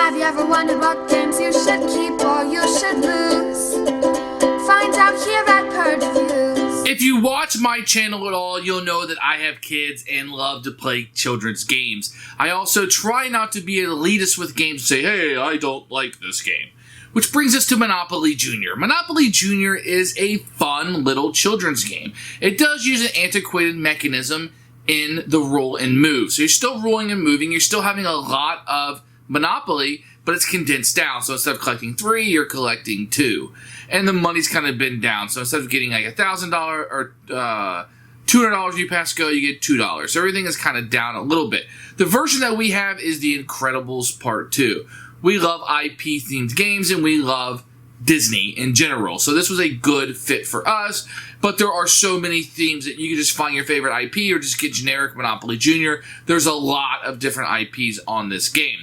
Have you ever wondered what games you should keep or you should lose? Find out here at Purge Reviews. If you watch my channel at all, you'll know that I have kids and love to play children's games. I also try not to be an elitist with games and say, hey, I don't like this game. Which brings us to Monopoly Junior. Monopoly Junior is a fun little children's game. It does use an antiquated mechanism in the roll and move. So you're still rolling and moving. You're still having a lot of Monopoly, but it's condensed down. So instead of collecting 3, you're collecting 2. And the money's kind of been down. So instead of getting like $1,000 or $200 you pass go, you get $2. So everything is kind of down a little bit. The version that we have is the Incredibles Part 2. We love IP-themed games, and we love Disney in general. So this was a good fit for us, but there are so many themes that you can just find your favorite IP or just get generic Monopoly Junior. There's a lot of different IPs on this game.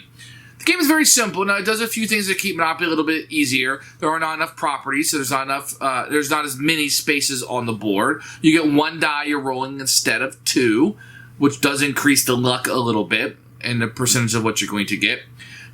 The game is very simple. Now, it does a few things that keep Monopoly a little bit easier. There are not enough properties, so there's not as many spaces on the board. You get 1 die you're rolling instead of 2, which does increase the luck a little bit and the percentage of what you're going to get.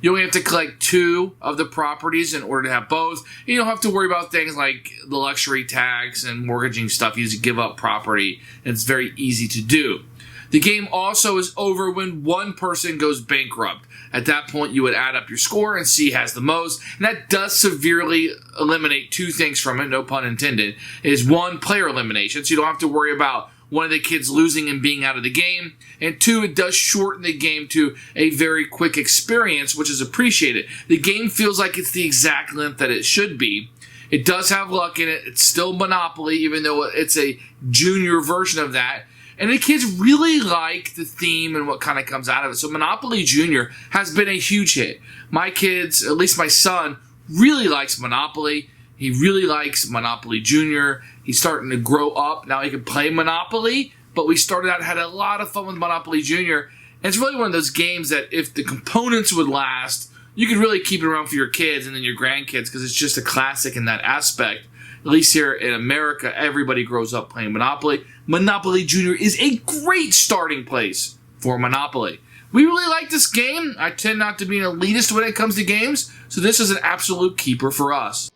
You only have to collect 2 of the properties in order to have both. You don't have to worry about things like the luxury tax and mortgaging stuff. You just give up property, and it's very easy to do. The game also is over when one person goes bankrupt. At that point, you would add up your score and see who has the most. And that does severely eliminate 2 things from it, no pun intended, is 1, player elimination. So you don't have to worry about one of the kids losing and being out of the game. And 2, it does shorten the game to a very quick experience, which is appreciated. The game feels like it's the exact length that it should be. It does have luck in it. It's still Monopoly, even though it's a junior version of that. And the kids really like the theme and what kind of comes out of it. So Monopoly Junior has been a huge hit. My kids, at least my son, really likes Monopoly. He really likes Monopoly Junior. He's starting to grow up. Now he can play Monopoly, but we started out and had a lot of fun with Monopoly Junior. And it's really one of those games that if the components would last, you could really keep it around for your kids and then your grandkids because it's just a classic in that aspect. At least here in America, everybody grows up playing Monopoly. Monopoly Junior is a great starting place for Monopoly. We really like this game. I tend not to be an elitist when it comes to games, so this is an absolute keeper for us.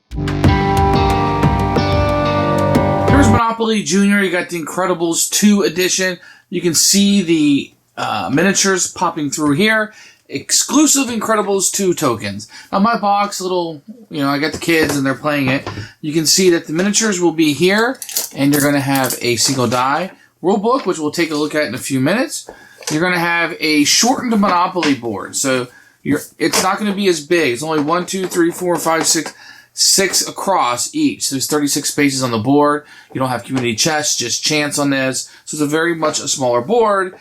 Here's Monopoly Junior. You got the Incredibles 2 edition. You can see the miniatures popping through here. Exclusive Incredibles 2 tokens. Now my box, I got the kids and they're playing it. You can see that the miniatures will be here, and you're going to have a single die. Rulebook, which we'll take a look at in a few minutes. You're going to have a shortened Monopoly board. So it's not going to be as big. It's only 1, 2, 3, 4, 5, 6 across each. So there's 36 spaces on the board. You don't have community chess, just chance on this. So it's very much a smaller board.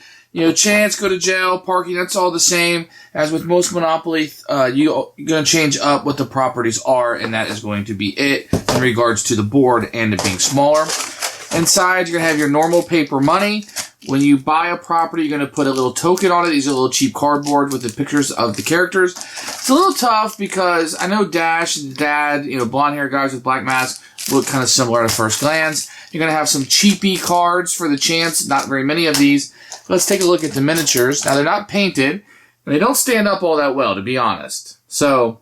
Chance, go to jail, parking, that's all the same. As with most Monopoly, you're going to change up what the properties are, and that is going to be it in regards to the board and it being smaller. Inside, you're going to have your normal paper money. When you buy a property, you're going to put a little token on it. These are little cheap cardboard with the pictures of the characters. It's a little tough because I know Dash and Dad, blonde hair guys with black masks, look kind of similar at first glance. You're going to have some cheapy cards for the chance, not very many of these. Let's take a look at the miniatures. Now, they're not painted, and they don't stand up all that well, to be honest. So,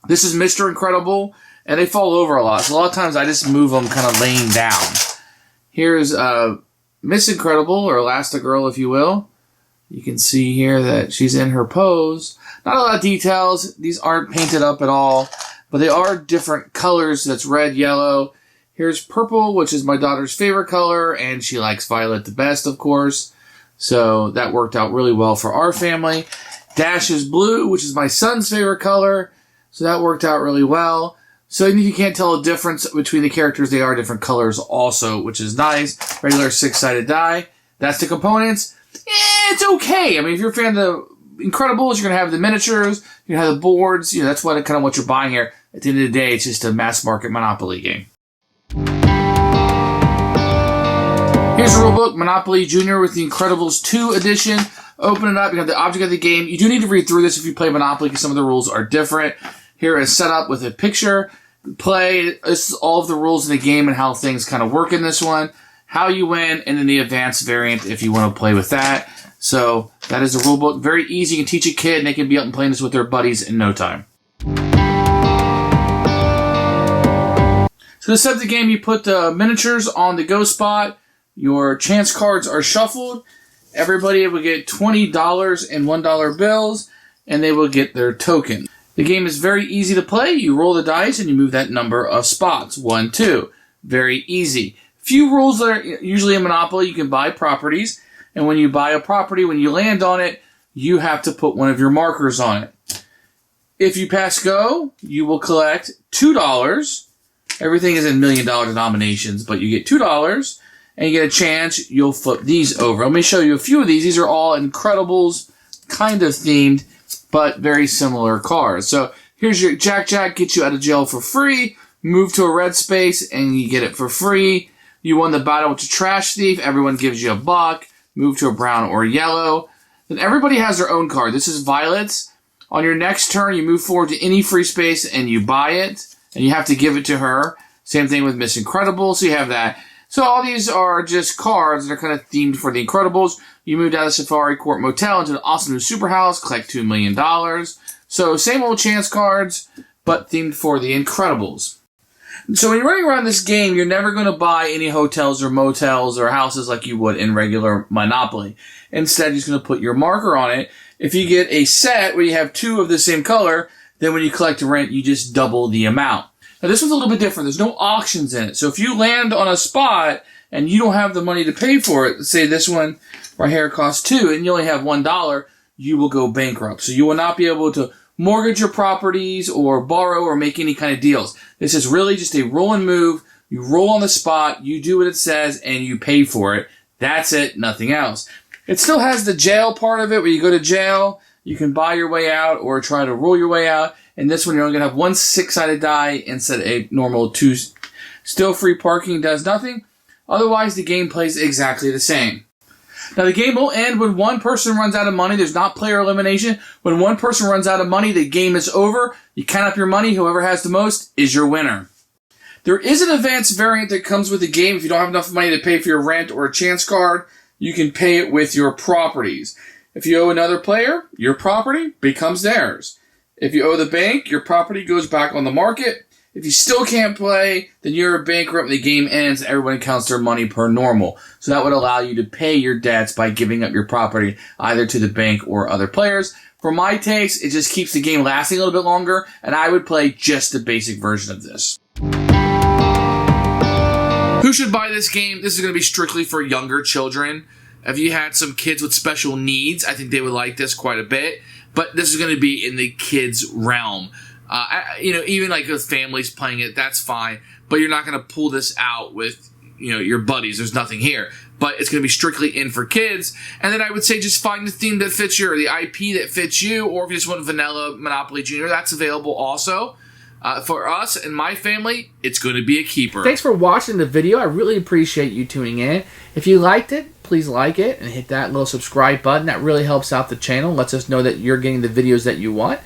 this is Mr. Incredible, and they fall over a lot. So, a lot of times, I just move them kind of laying down. Here's Miss Incredible, or Elastigirl, if you will. You can see here that she's in her pose. Not a lot of details. These aren't painted up at all, but they are different colors. That's red, yellow. Here's purple, which is my daughter's favorite color, and she likes violet the best, of course. So that worked out really well for our family. Dash is blue, which is my son's favorite color. So that worked out really well. So even if you can't tell a difference between the characters, they are different colors also, which is nice. Regular 6-sided die. That's the components. It's okay. I mean, if you're a fan of the Incredibles, you're going to have the miniatures, you're going to have the boards. That's what you're buying here. At the end of the day, it's just a mass market Monopoly game. Here's the rulebook, Monopoly Junior with the Incredibles 2 edition. Open it up, you have the object of the game. You do need to read through this if you play Monopoly because some of the rules are different. Here is set up with a picture. Play, this is all of the rules in the game and how things kind of work in this one. How you win, and then the advanced variant if you want to play with that. So that is the rule book. Very easy. You can teach a kid, and they can be out and playing this with their buddies in no time. So to set the game, you put the miniatures on the go spot. Your chance cards are shuffled. Everybody will get $20 and $1 bills, and they will get their token. The game is very easy to play. You roll the dice, and you move that number of spots. 1, 2. Very easy. Few rules that are usually in Monopoly. You can buy properties, and when you buy a property, when you land on it, you have to put one of your markers on it. If you pass go, you will collect $2. Everything is in $1 million denominations, but you get $2, and you get a chance. You'll flip these over. Let me show you a few of these. These are all Incredibles kind of themed, but very similar cards. So here's your Jack Jack, gets you out of jail for free. Move to a red space, and you get it for free. You won the battle with the trash thief. Everyone gives you $1. Move to a brown or yellow. Then everybody has their own card. This is Violet's. On your next turn, you move forward to any free space, and you buy it. And you have to give it to her. Same thing with Miss Incredible, so you have that. So all these are just cards that are kind of themed for the Incredibles. You move down to Safari Court Motel into an awesome new super house, collect $2 million. So same old chance cards, but themed for the Incredibles. So when you're running around this game, you're never going to buy any hotels or motels or houses like you would in regular Monopoly. Instead, you're just going to put your marker on it. If you get a set where you have 2 of the same color, then when you collect rent, you just double the amount. Now, this one's a little bit different. There's no auctions in it. So if you land on a spot and you don't have the money to pay for it, let's say this one right here costs $2 and you only have $1, you will go bankrupt. So you will not be able to mortgage your properties or borrow or make any kind of deals. This is really just a roll and move. You roll on the spot, you do what it says, and you pay for it. That's it, nothing else. It still has the jail part of it where you go to jail. You can buy your way out or try to roll your way out. And this one, you're only going to have 1 6-sided die instead of a normal 2. Still free parking, does nothing. Otherwise, the game plays exactly the same. Now, the game will end when one person runs out of money. There's not player elimination. When one person runs out of money, the game is over. You count up your money. Whoever has the most is your winner. There is an advanced variant that comes with the game. If you don't have enough money to pay for your rent or a chance card, you can pay it with your properties. If you owe another player, your property becomes theirs. If you owe the bank, your property goes back on the market. If you still can't play, then you're bankrupt and the game ends. Everyone counts their money per normal. So that would allow you to pay your debts by giving up your property either to the bank or other players. For my taste, it just keeps the game lasting a little bit longer, and I would play just the basic version of this. Who should buy this game? This is going to be strictly for younger children. If you had some kids with special needs, I think they would like this quite a bit. But this is going to be in the kids' realm. Even like with families playing it, that's fine. But you're not going to pull this out with, your buddies. There's nothing here. But it's going to be strictly in for kids. And then I would say just find the theme that fits you, or the IP that fits you, or if you just want vanilla Monopoly Junior, that's available also. For us and my family, it's going to be a keeper. Thanks for watching the video. I really appreciate you tuning in. If you liked it, please like it and hit that little subscribe button. That really helps out the channel, lets us know that you're getting the videos that you want.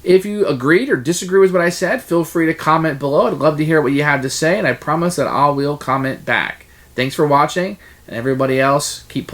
If you agreed or disagree with what I said, feel free to comment below. I'd love to hear what you have to say, and I promise that I will comment back. Thanks for watching, and everybody else, keep playing.